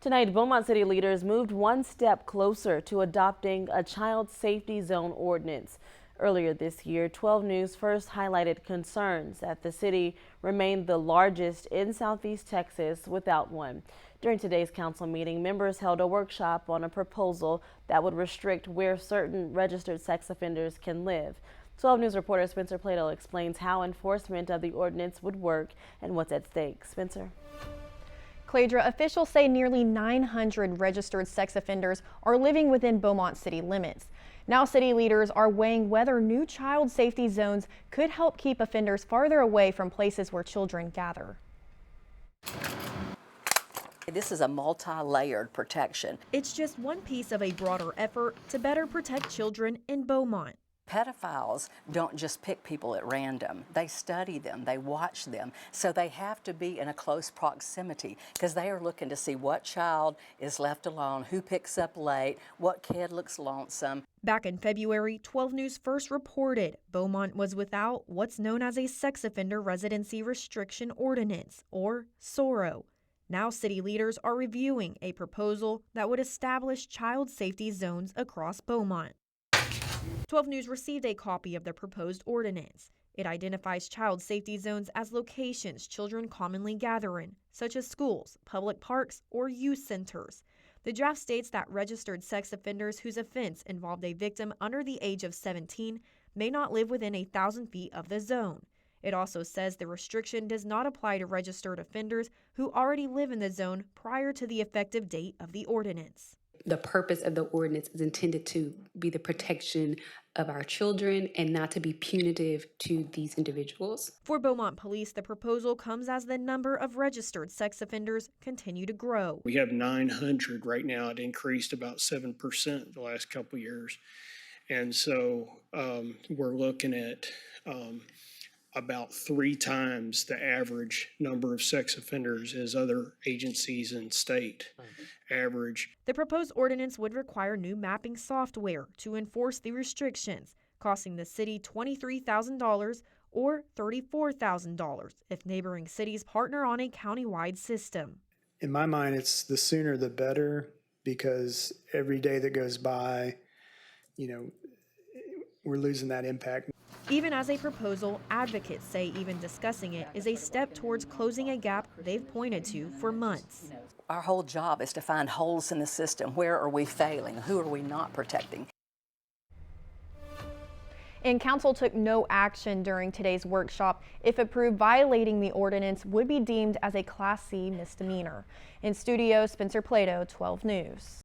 Tonight, Beaumont City leaders moved one step closer to adopting a child safety zone ordinance. Earlier this year, 12 News first highlighted concerns that the city remained the largest in Southeast Texas without one. During today's council meeting, members held a workshop on a proposal that would restrict where certain registered sex offenders can live. 12 News reporter Spencer Plato explains how enforcement of the ordinance would work and what's at stake. Spencer. Cladra, officials say nearly 900 registered sex offenders are living within Beaumont city limits. Now city leaders are weighing whether new child safety zones could help keep offenders farther away from places where children gather. This is a multi-layered protection. It's just one piece of a broader effort to better protect children in Beaumont. Pedophiles don't just pick people at random. They study them, they watch them, so they have to be in a close proximity because they are looking to see what child is left alone, who picks up late, what kid looks lonesome. Back in February, 12 News first reported Beaumont was without what's known as a sex offender residency restriction ordinance, or SORO. Now city leaders are reviewing a proposal that would establish child safety zones across Beaumont. 12 News received a copy of the proposed ordinance. It identifies child safety zones as locations children commonly gather in, such as schools, public parks, or youth centers. The draft states that registered sex offenders whose offense involved a victim under the age of 17 may not live within 1,000 feet of the zone. It also says the restriction does not apply to registered offenders who already live in the zone prior to the effective date of the ordinance. The purpose of the ordinance is intended to be the protection of our children and not to be punitive to these individuals. For Beaumont Police, the proposal comes as the number of registered sex offenders continue to grow. We have 900 right now. It increased about 7% the last couple of years. And so we're looking at about 3 times the average number of sex offenders as other agencies in state average. The proposed ordinance would require new mapping software to enforce the restrictions, costing the city $23,000 or $34,000 if neighboring cities partner on a countywide system. In my mind, it's the sooner the better, because every day that goes by, we're losing that impact. Even as a proposal, advocates say even discussing it is a step towards closing a gap they've pointed to for months. Our whole job is to find holes in the system. Where are we failing? Who are we not protecting? And council took no action during today's workshop. If approved, violating the ordinance would be deemed as a Class C misdemeanor. In studio, Spencer Plato, 12 News.